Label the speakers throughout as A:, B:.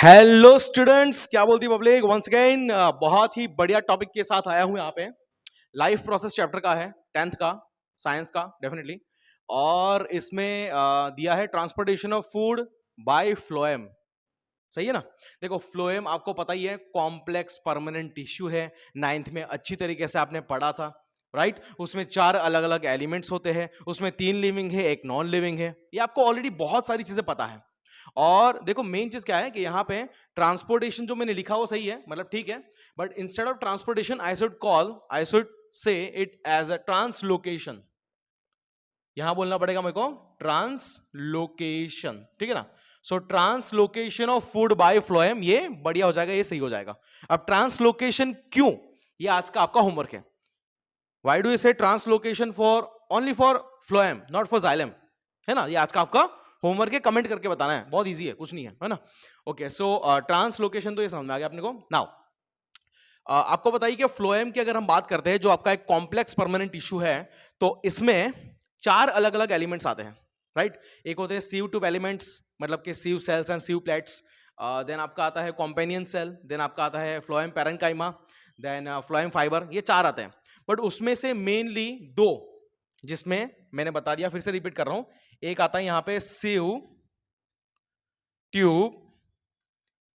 A: Hello students, क्या बोलती public. Once again बहुत ही बढ़िया टॉपिक के साथ आया हूं यहाँ पे। लाइफ प्रोसेस चैप्टर का है, 10th का, साइंस का डेफिनेटली। और इसमें दिया है transportation of food by phloem. सही है ना। देखो, फ्लोएम आपको पता ही है, कॉम्प्लेक्स परमानेंट टिश्यू है। 9th में अच्छी तरीके से आपने पढ़ा था, राइट। उसमें 4 अलग अलग एलिमेंट्स होते हैं, उसमें 3 लिविंग है, 1 नॉन लिविंग है। ये आपको ऑलरेडी बहुत सारी चीजें पता है। और देखो, मेन चीज क्या है कि यहां पे ट्रांसपोर्टेशन जो मैंने लिखा वो सही है, मतलब ठीक है। But instead of transportation I should say it as a translocation. यहां बोलना पड़ेगा मेरे को ट्रांसलोकेशन, ठीक है ना। So translocation of food by phloem, ये बढ़िया हो जाएगा, ये सही हो जाएगा। अब ट्रांसलोकेशन क्यों, ये आज का आपका होमवर्क है। वाई डू यू से translocation for only for phloem, not for xylem, है ना। ये आज का आपका होमवर्क है, कमेंट करके बताना है, बहुत इजी है, कुछ नहीं है ना। ओके, सो ट्रांसलोकेशन तो ये समझ में आ गया अपने को। नाउ आपको बताइए कि फ्लोएम की अगर हम बात करते हैं, जो आपका एक कॉम्प्लेक्स परमानेंट टिश्यू है, तो इसमें 4 अलग अलग एलिमेंट्स आते हैं, राइट। एक होते हैं सीव ट्यूब एलिमेंट्स, मतलब कि sieve cells and sieve plates. Then आपका आता है कॉम्पेनियन सेल, देन आपका आता है phloem parenchyma, then phloem fibre. ये 4 आते हैं, बट उसमें से मेनली 2, जिसमें मैंने बता दिया, फिर से रिपीट कर रहा हूं। एक आता है यहां पे सीव ट्यूब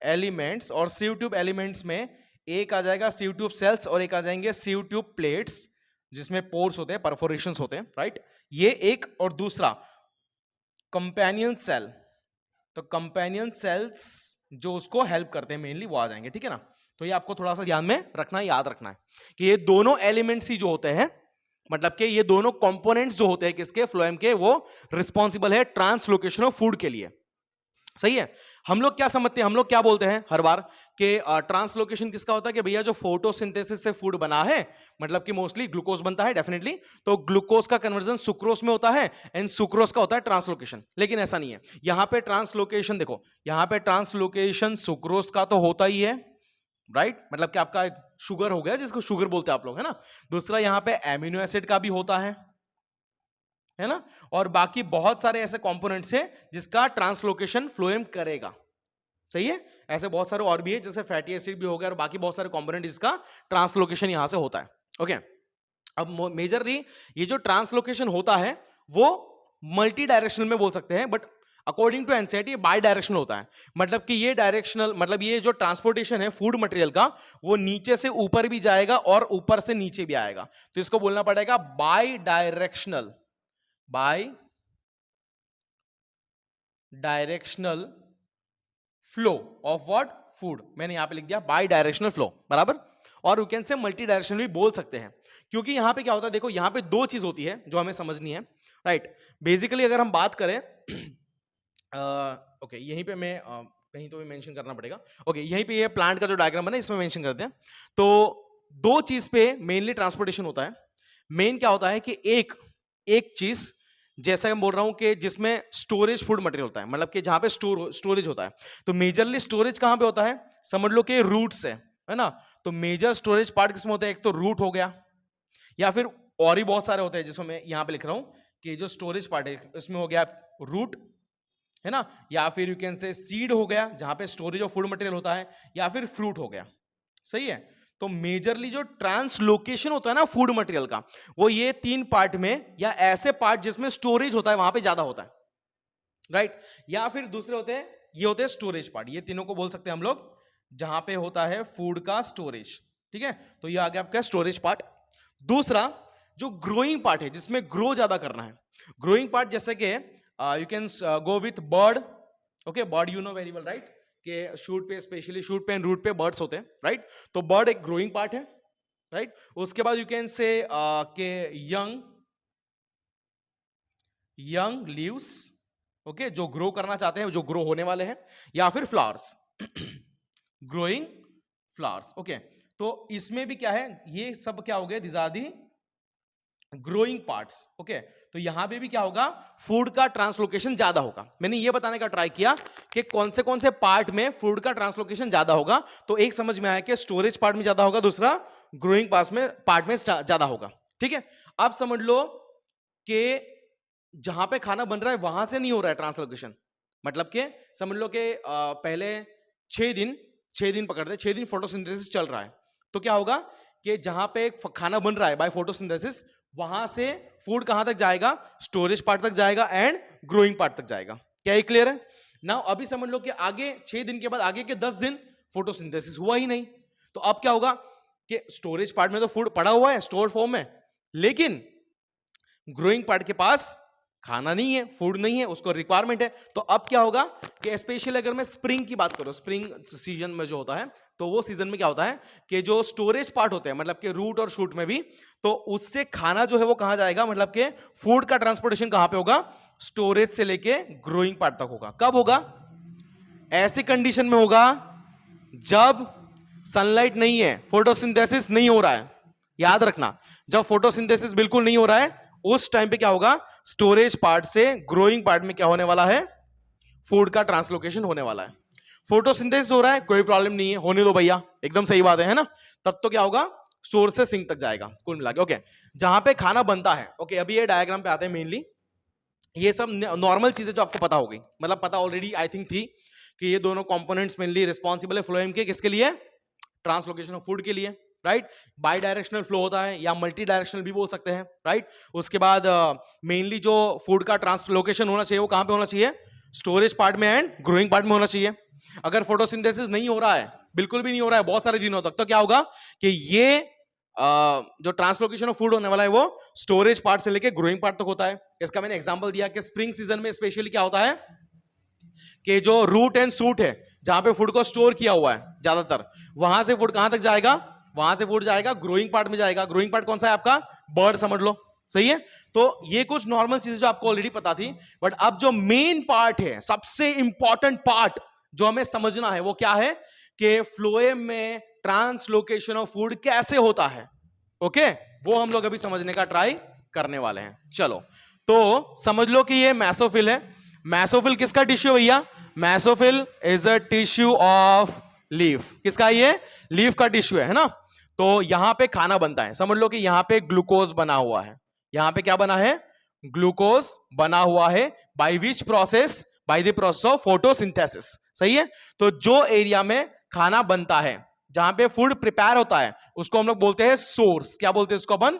A: एलिमेंट्स, और सीव ट्यूब एलिमेंट्स में एक आ जाएगा सीव ट्यूब सेल्स और एक आ जाएंगे सीव ट्यूब प्लेट्स, जिसमें पोर्स होते हैं, परफोरेशंस होते हैं, राइट। ये एक, और दूसरा कंपेनियन सेल। तो कंपेनियन सेल्स जो उसको हेल्प करते हैं मेनली, वो आ जाएंगे, ठीक है ना। तो ये आपको थोड़ा सा ध्यान में रखना है, याद रखना है कि ये दोनों एलिमेंट्स ही जो होते हैं, मतलब कि ये दोनों कंपोनेंट्स जो होते हैं किसके, फ्लोएम के, वो रिस्पॉन्सिबल है ट्रांसलोकेशन ऑफ फूड के लिए। सही है। हम लोग क्या समझते हैं, हम लोग क्या बोलते हैं हर बार कि ट्रांसलोकेशन किसका होता है कि भैया जो फोटोसिंथेसिस से फूड बना है, मतलब कि मोस्टली ग्लूकोज बनता है डेफिनेटली, तो ग्लूकोज का कन्वर्जन सुक्रोज में होता है, एंड सुक्रोज का होता है ट्रांसलोकेशन। लेकिन ऐसा नहीं है, यहां पे ट्रांसलोकेशन देखो, यहां पे ट्रांसलोकेशन सुक्रोज का तो होता ही है, राइट। मतलब कि आपका शुगर हो गया, जिसको शुगर बोलते हैं आप लोग, है ना। दूसरा यहां पे एमिनो एसिड का भी होता है ना। और बाकी बहुत सारे ऐसे कंपोनेंट्स हैं जिसका ट्रांसलोकेशन फ्लोएम करेगा। सही है। ऐसे बहुत सारे और भी है, जैसे फैटी एसिड भी हो गया, और बाकी बहुत सारे कंपोनेंट जिसका ट्रांसलोकेशन यहां से होता है। ओके, अब मेजरली ये जो ट्रांसलोकेशन होता है वो मल्टी डायरेक्शनल में बोल सकते हैं, बट अकॉर्डिंग टू एनसीईआरटी ये बाय डायरेक्शनल होता है। मतलब कि ये डायरेक्शनल, मतलब ये जो ट्रांसपोर्टेशन है फूड मटेरियल का, वो नीचे से ऊपर भी जाएगा और ऊपर से नीचे भी आएगा। तो इसको बोलना पड़ेगा bidirectional, bidirectional flow of what, food. मैंने यहां पे लिख दिया बाय डायरेक्शनल फ्लो, बराबर। और यू कैन से मल्टी डायरेक्शनल भी बोल सकते हैं, क्योंकि यहां पे क्या होता है, देखो यहां पे 2 चीज होती है जो हमें समझनी है, राइट। बेसिकली अगर हम बात करें ओके, यहीं पे मैं कहीं तो भी मेंशन करना पड़ेगा। ओके, यहीं पे ये प्लांट का जो डायग्राम बना है इसमें मेंशन करते हैं। तो 2 चीज पे मेनली ट्रांसपोर्टेशन होता है। मेन क्या होता है कि एक एक चीज, जैसा मैं बोल रहा हूं कि जिसमें स्टोरेज फूड मटेरियल होता है, मतलब कि जहां पे स्टोरेज होता है। तो मेजरली स्टोरेज कहां पे होता है, समझ लो कि रूट से, है ना। तो मेजर स्टोरेज पार्ट किसमें होता है, एक तो रूट हो गया, या फिर और भी बहुत सारे होते हैं, जिसमें मैं यहां पे लिख रहा हूं कि जो स्टोरेज पार्ट है इसमें हो गया रूट, है ना। या फिर यू कैन से सीड हो गया, जहां पे स्टोरेज ऑफ फूड मटेरियल होता है, या फिर फ्रूट हो गया। सही है। तो मेजरली जो ट्रांसलोकेशन होता है ना फूड मटेरियल का, वो ये 3 पार्ट में, या ऐसे पार्ट जिसमें स्टोरेज होता है वहां पे ज्यादा होता है, राइट। या फिर दूसरे होते हैं, ये होते हैं स्टोरेज पार्ट, ये तीनों को बोल सकते हैं हम लोग, जहां पे होता है फूड का स्टोरेज, ठीक है। तो ये आ गया आपका स्टोरेज पार्ट। दूसरा जो ग्रोइंग पार्ट है, जिसमें ग्रो ज्यादा करना है, ग्रोइंग पार्ट, जैसे कि you can go with bird. Okay, bird you know very well, right, कि शूट पे, स्पेशली शूट पे एंड रूट पे बर्ड्स होते हैं, राइट। तो बर्ड एक ग्रोइंग पार्ट है, राइट। उसके बाद यू कैन से के यंग यंग लीव्स, ओके, जो ग्रो करना चाहते हैं, जो ग्रो होने वाले हैं, या फिर फ्लावर्स ग्रोइंग फ्लावर्स। ओके, तो इसमें भी क्या है, ये सब क्या हो गए, this are the growing parts. Okay, तो यहां पे भी क्या होगा, फूड का ट्रांसलोकेशन ज्यादा होगा। मैंने ये बताने का ट्राई किया कि कौन से पार्ट में फूड का ट्रांसलोकेशन ज्यादा होगा। तो एक समझ में आया कि स्टोरेज पार्ट में ज्यादा होगा, दूसरा ग्रोइंग पार्ट में ज्यादा होगा, ठीक है। अब समझ लो कि जहां पे खाना बन रहा है वहां से नहीं हो रहा है ट्रांसलोकेशन, मतलब कि समझ लो कि पहले 6 दिन पकड़ते, 6 दिन फोटोसिंथेसिस चल रहा है, तो क्या होगा कि जहां पे खाना बन रहा है बाय फोटोसिंथेसिस, वहां से फूड कहां तक जाएगा, स्टोरेज पार्ट तक जाएगा एंड ग्रोइंग पार्ट तक जाएगा। क्या ये क्लियर है? नाउ अभी समझ लो कि आगे 6 दिन के बाद आगे के 10 दिन फोटोसिंथेसिस हुआ ही नहीं, तो अब क्या होगा कि स्टोरेज पार्ट में तो फूड पड़ा हुआ है स्टोर फॉर्म में, लेकिन ग्रोइंग पार्ट के पास खाना नहीं है, फूड नहीं है, उसको रिक्वायरमेंट है। तो अब क्या होगा कि स्पेशली अगर मैं स्प्रिंग की बात करूं, स्प्रिंग सीजन में जो होता है, तो वो सीजन में क्या होता है कि जो स्टोरेज पार्ट होते हैं, मतलब कि रूट और शूट में भी, तो उससे खाना जो है वो कहां जाएगा, मतलब कि फूड का ट्रांसपोर्टेशन कहां पे होगा, स्टोरेज से लेके ग्रोइंग पार्ट तक होगा। कब होगा? ऐसी कंडीशन में होगा जब सनलाइट नहीं है, फोटोसिंथेसिस नहीं हो रहा है। याद रखना, जब फोटोसिंथेसिस बिल्कुल नहीं हो रहा है, उस टाइम पे क्या होगा, स्टोरेज पार्ट से ग्रोइंग पार्ट में क्या होने वाला है, फूड का ट्रांसलोकेशन होने वाला है। फोटोसिंथेसिस हो रहा है, कोई प्रॉब्लम नहीं है, होने दो भैया, एकदम सही बात है ना। तब तो क्या होगा, सोर्स से सिंक तक जाएगा कुल मिला के। ओके, जहां पे खाना बनता है, ओके, अभी ये डायग्राम पे आते हैं मेनली। ये सब नॉर्मल चीजें जो आपको पता हो गई, मतलब पता ऑलरेडी आई थिंक थी कि ये दोनों कंपोनेंट्स मेनली रिस्पॉन्सिबल है फ्लोएम के, किसके लिए, ट्रांसलोकेशन ऑफ फूड के लिए, राइट। बाई डायरेक्शनल फ्लो होता है या मल्टी डायरेक्शनल भी बोल सकते हैं, राइट। उसके बाद मेनली जो फूड का ट्रांसलोकेशन होना चाहिए वो कहां पे होना चाहिए, स्टोरेज पार्ट में एंड ग्रोइंग पार्ट में होना चाहिए। अगर फोटोसिंथेसिस नहीं हो रहा है, बिल्कुल भी नहीं हो रहा है बहुत सारे दिनों तक, तो क्या होगा कि ये जो ट्रांसलोकेशन ऑफ फूड होने वाला है वो स्टोरेज पार्ट से लेके ग्रोइंग पार्ट तक होता है। इसका मैंने एग्जांपल दिया कि स्प्रिंग सीजन में स्पेशली क्या होता है कि जो रूट एंड सूट है, जहां पे फूड को स्टोर किया हुआ है ज्यादातर, वहां से फूड कहां तक जाएगा, वहां से फूड जाएगा ग्रोइंग पार्ट में जाएगा। ग्रोइंग पार्ट कौन सा है आपका, बर्ड समझ लो, सही है। तो ये कुछ नॉर्मल चीजें जो आपको ऑलरेडी पता थी, बट अब जो मेन पार्ट है, सबसे इंपॉर्टेंट पार्ट जो हमें समझना है वो क्या है कि फ्लोएम में ट्रांसलोकेशन ऑफ फूड कैसे होता है। ओके, वो हम लोग अभी समझने का ट्राई करने वाले हैं। चलो, तो समझ लो कि ये मैसोफिल है। मैसोफिल किसका टिश्यू भैया, mesophyll is a tissue of leaf. किसका, ये लीफ का टिश्यू है ना। तो यहां पे खाना बनता है, समझ लो कि यहां पे ग्लूकोज बना हुआ है। यहां पे क्या बना है, ग्लूकोज बना हुआ है। By which process, by the process of photosynthesis, सही है। तो जो एरिया में खाना बनता है, जहां पे फूड प्रिपेयर होता है, उसको हम लोग बोलते हैं सोर्स। क्या बोलते हैं उसको अपन,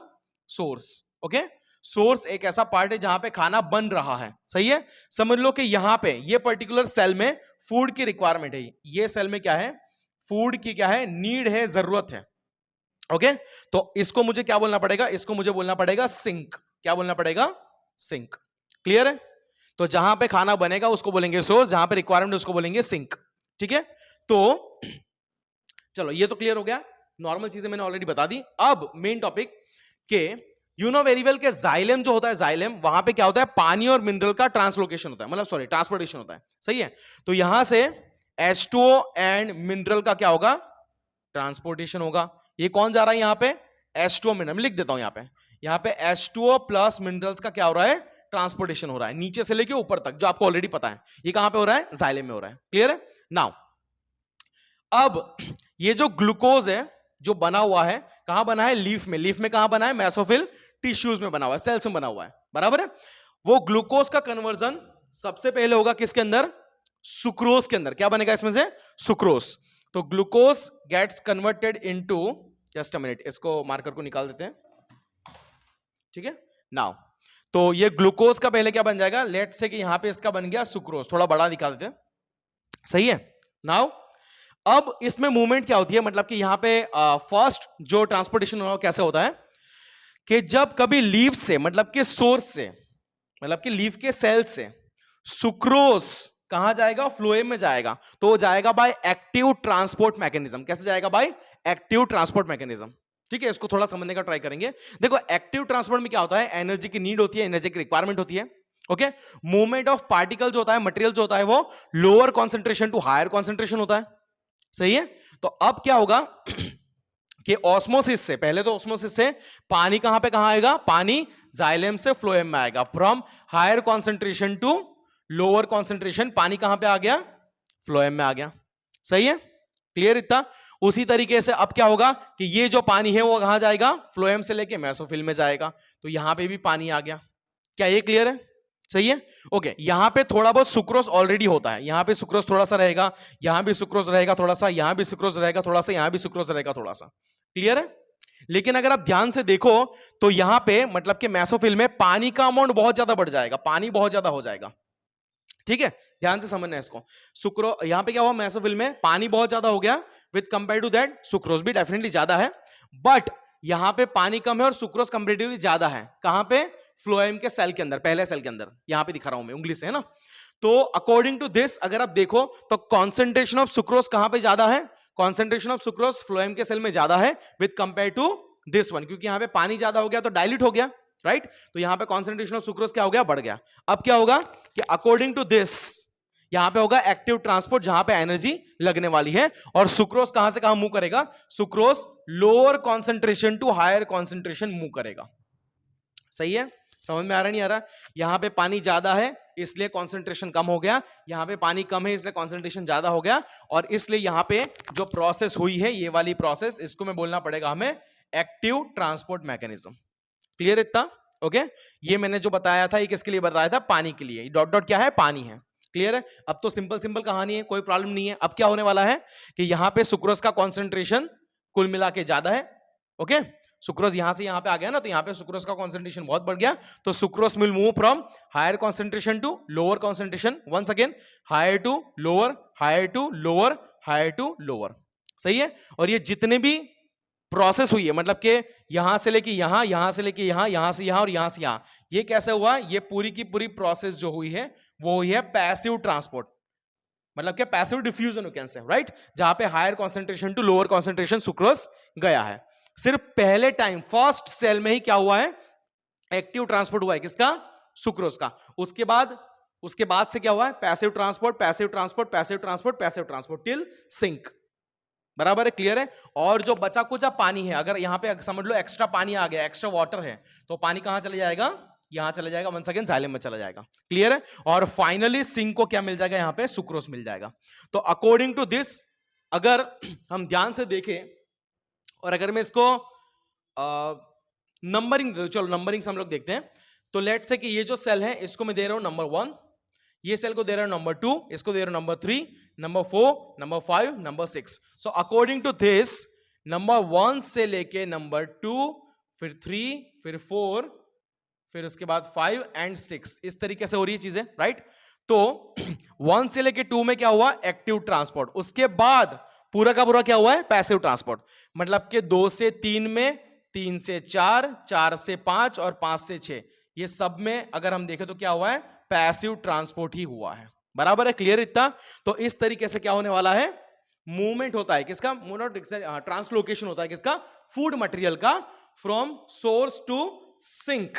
A: सोर्स। ओके, सोर्स एक ऐसा पार्ट है जहां पे खाना बन रहा है, सही है। समझ लो कि यहां पे ये पर्टिकुलर सेल में फूड की रिक्वायरमेंट है। ये सेल में क्या है, फूड की क्या है, नीड है, जरूरत है। ओके, तो इसको मुझे क्या बोलना पड़ेगा, इसको मुझे बोलना पड़ेगा सिंक। क्या बोलना पड़ेगा, सिंक। क्लियर है। तो जहां पे खाना बनेगा उसको बोलेंगे सोर्स, जहां पे रिक्वायरमेंट उसको बोलेंगे सिंक। ठीक है, तो चलो ये तो क्लियर हो गया, नॉर्मल चीजें मैंने ऑलरेडी बता दी। अब मेन टॉपिक के यू नो वेरी वेल के जाइलम जो होता है, जाइलम, वहां पे क्या होता है, पानी और मिनरल का ट्रांसलोकेशन होता है, मतलब सॉरी ट्रांसपोर्टेशन होता है, सही है। तो यहां से H2O एंड मिनरल का क्या होगा, ट्रांसपोर्टेशन होगा। ये कौन जा रहा है यहां पे, H2O मिनरल, मैं लिख देता हूं यहां पे H2O प्लस मिनरल्स का क्या हो रहा है, ट्रांसपोर्टेशन हो रहा है, नीचे से लेके ऊपर तक, जो आपको ऑलरेडी पता है। ये कहां पे हो रहा है, जाइलम में हो रहा है। क्लियर है। नाउ अब ये जो ग्लूकोज है जो बना हुआ है, कहां बना है, लीफ में। लीफ में कहां बना है, मैसोफिल टिश्यूज में बना हुआ है, सेल्स में बना हुआ है, बराबर है। वो ग्लूकोज का कन्वर्जन सबसे पहले होगा किसके अंदर, सुक्रोज के अंदर। क्या बनेगा इसमें से, सुक्रोज। तो glucose gets converted into, just a minute, इसको मार्कर को निकाल देते हैं, ठीक है। नाउ तो ये ग्लूकोज का पहले क्या बन जाएगा, लेट से कि यहां पे इसका बन गया सुक्रोज, थोड़ा बड़ा दिखा देते हैं, सही है। नाउ अब इसमें मूवमेंट क्या होती है, मतलब कि यहां पे फर्स्ट जो ट्रांसपोर्टेशन हो कैसे होता है कि जब कभी लीफ से, मतलब कि सोर्स से, मतलब कि लीफ के सेल से सुक्रोज कहां जाएगा, फ्लोएम में जाएगा, तो जाएगा बाय एक्टिव ट्रांसपोर्ट मैकेनिज्म। कैसे जाएगा, बाय एक्टिव ट्रांसपोर्ट मैकेनिज्म। ठीक है, इसको थोड़ा समझने का ट्राई करेंगे। देखो एक्टिव ट्रांसपोर्ट में क्या होता है, एनर्जी की नीड होती है, एनर्जी की रिक्वायरमेंट होती है। ओके, मूवमेंट ऑफ पार्टिकल जो होता है, मटेरियल जो होता है, वो lower concentration to higher concentration होता है, सही है। तो अब क्या होगा कि ऑस्मोसिस से, पहले तो ऑस्मोसिस से पानी कहां पे कहां आएगा, पानी जाइलम से फ्लोएम में आएगा। From higher concentration to lower concentration, पानी कहां पे आ गया, फ्लोएम में आ गया, सही है। क्लियर इतना। उसी तरीके से अब क्या होगा कि ये जो पानी है वो कहां जाएगा, फ्लोएम से लेके मैसोफिल में जाएगा। तो यहां पे भी पानी आ गया। क्या ये क्लियर है, सही है। ओके, यहां पे थोड़ा बहुत सुक्रोज ऑलरेडी होता है, यहां पे सुक्रोज थोड़ा सा रहेगा, यहां भी सुक्रोज रहेगा थोड़ा सा, यहां भी सुक्रोज रहेगा थोड़ा सा, यहां भी सुक्रोज रहेगा थोड़ा सा। क्लियर है। लेकिन अगर आप ध्यान से देखो तो यहां पे मतलब कि मेसोफिल में पानी का अमाउंट बहुत ज्यादा बढ़ जाएगा, पानी बहुत ज्यादा हो जाएगा। ठीक है, ध्यान से समझना है इसको। सुक्रो यहां पे क्या हुआ, मेसोफिल में पानी बहुत ज्यादा हो गया, with compare to that sucrose भी डेफिनेटली ज्यादा है, बट यहां पे पानी कम है और सुक्रोज कंपेरेटिवली ज्यादा है। कहां पे, फ्लोएम के सेल के अंदर, पहले सेल के अंदर, यहां पे दिखा रहा हूं मैं उंगली से, है ना। तो अकॉर्डिंग टू दिस अगर आप देखो तो कॉन्सेंट्रेशन ऑफ सुक्रोज कहां पे ज्यादा है, कॉन्सेंट्रेशन ऑफ सुक्रोज फ्लोएम के सेल में ज्यादा है with compare to this one, क्योंकि यहां पे पानी ज्यादा हो गया तो डाइल्यूट हो गया, राइट। तो यहां पे कॉन्सेंट्रेशन ऑफ सुक्रोज क्या हो गया, बढ़ गया। अब क्या होगा कि अकॉर्डिंग टू दिस यहां पे होगा एक्टिव ट्रांसपोर्ट, जहां पे एनर्जी लगने वाली है, और सुक्रोज कहां से कहां मूव करेगा, sucrose lower concentration to higher concentration move करेगा। सही है, समझ में आ रहा नहीं आ रहा। यहां पे पानी ज्यादा है इसलिए कॉन्सेंट्रेशन कम हो गया, यहां पे पानी कम है इसलिए कॉन्सेंट्रेशन ज्यादा हो गया, और इसलिए यहां पे जो प्रोसेस हुई है, ये वाली प्रोसेस, इसको मैं बोलना पड़ेगा हमें एक्टिव ट्रांसपोर्ट मैकेनिज्म। क्लियर इतना। ओके, ये मैंने जो बताया था ये किसके लिए बताया था, पानी के लिए। डॉट डॉट क्या है, पानी है। क्लियर है। अब तो सिंपल सिंपल कहानी है, कोई प्रॉब्लम नहीं है। अब क्या होने वाला है कि यहां पे सुक्रोज का कॉन्सेंट्रेशन कुल मिला के ज्यादा है। ओके, सुक्रोज यहां से यहां पे आ गया ना, तो यहां पे सुक्रोज का कॉन्सेंट्रेशन बहुत बढ़ गया, तो sucrose will move from higher concentration to lower concentration, once again higher to lower, higher to lower, higher to lower. सही है। और ये जितने भी प्रोसेस हुई है, मतलब कि यहां से लेके यहां, यहां से लेके यहां, यहां से यहां और यहां से यहां, ये कैसे हुआ, ये पूरी की पूरी प्रोसेस जो हुई है वो हुई है पैसिव ट्रांसपोर्ट, मतलब कि passive diffusion you can say, right, जहां पे higher concentration to lower concentration sucrose गया है। सिर्फ पहले टाइम फर्स्ट सेल में ही क्या हुआ है, एक्टिव ट्रांसपोर्ट हुआ है, किसका, सुक्रोज का। उसके बाद से क्या हुआ है, passive transport, passive transport, passive transport, passive transport till sink. बराबर है, क्लियर है। और जो बचा कुचा पानी है, अगर यहां पे समझ लो एक्स्ट्रा पानी आ गया, एक्स्ट्रा वाटर है, तो पानी कहां चले जाएगा, यहां चला जाएगा, वंस अगेन जाइलम में चला जाएगा। क्लियर है। और फाइनली सिंक को क्या मिल जाएगा, यहां पे सुक्रोज मिल जाएगा। तो अकॉर्डिंग टू दिस अगर हम ध्यान से देखें, और अगर मैं इसको नंबरिंग, चलो नंबरिंग से हम लोग देखते हैं। तो लेट से कि ये जो सेल है इसको मैं दे रहा हूं नंबर 1, ये सेल को दे रहा हूं नंबर 2, इसको दे रहा हूं number 3, number 4, number 5, number 6। So according to this number 1 से लेके नंबर 2, फिर 3, फिर 4, फिर उसके बाद 5 एंड 6, इस तरीके से हो रही है चीजें, राइट। तो 1 से लेके 2 में क्या हुआ, एक्टिव ट्रांसपोर्ट। उसके बाद पूरा का पूरा क्या हुआ है, पैसिव ट्रांसपोर्ट, मतलब कि 2 से 3 में, 3 से 4, 4 से 5 और 5 से 6, ये सब में अगर हम देखें तो क्या हुआ है, पैसिव ट्रांसपोर्ट ही हुआ है। बराबर है, क्लियर इतना। तो इस तरीके से क्या होने वाला है, मूवमेंट होता है किसका, ट्रांसलोकेशन होता है किसका, फूड मटेरियल का, फ्रॉम सोर्स टू सिंक,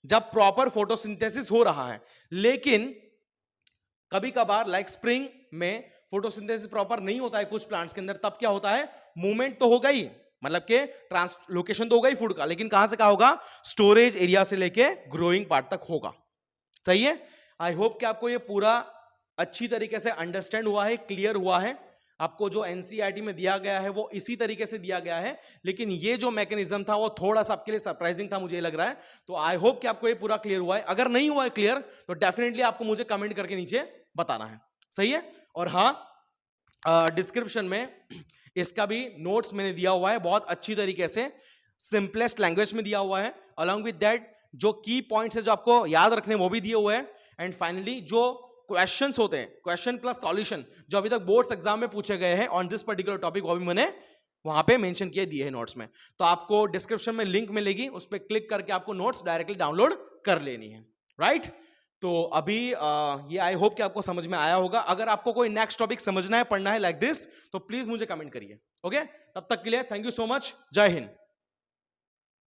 A: जब प्रॉपर फोटोसिंथेसिस हो रहा है। लेकिन कभी कभार लाइक स्प्रिंग में फोटोसिंथेसिस प्रॉपर नहीं होता है कुछ प्लांट्स के अंदर, तब क्या होता है, मूवमेंट तो होगा ही, मतलब के ट्रांसलोकेशन तो होगा ही फूड का, लेकिन कहां से कहां होगा, स्टोरेज एरिया से लेके ग्रोइंग पार्ट तक होगा। सही है। आई होप कि आपको ये पूरा अच्छी तरीके से अंडरस्टैंड हुआ है, क्लियर हुआ है। आपको जो एनसीईआरटी में दिया गया है वो इसी तरीके से दिया गया है, लेकिन ये जो मैकेनिज्म था वो थोड़ा सा आपके लिए सरप्राइजिंग था, मुझे लग रहा है। तो आई होप कि आपको ये पूरा क्लियर हुआ है। अगर नहीं हुआ है क्लियर तो डेफिनेटली आपको मुझे कमेंट करके नीचे बताना है। सही है। और हाँ, डिस्क्रिप्शन में इसका भी नोट्स मैंने दिया हुआ है, बहुत अच्छी तरीके से सिंपलेस्ट लैंग्वेज में दिया हुआ है। अलॉन्ग विद दैट जो की पॉइंट्स है जो आपको याद रखने वो भी दिए हुए हैं। एंड फाइनली जो क्वेश्चंस होते हैं, क्वेश्चन प्लस सॉल्यूशन, जो अभी तक बोर्ड्स एग्जाम में पूछे गए हैं ऑन दिस पर्टिकुलर टॉपिक, वो भी मैंने वहां पे मेंशन किए दिए हैं नोट्स में। तो आपको डिस्क्रिप्शन में लिंक मिलेगी, उस पर क्लिक करके आपको नोट्स डायरेक्टली डाउनलोड कर लेनी है, राइट। तो अभी ये आई होप कि आपको समझ में आया होगा। अगर आपको कोई नेक्स्ट टॉपिक समझना है, पढ़ना है लाइक दिस, तो प्लीज मुझे कमेंट करिए। ओके, तब तक के लिए थैंक यू सो मच। जय हिंद।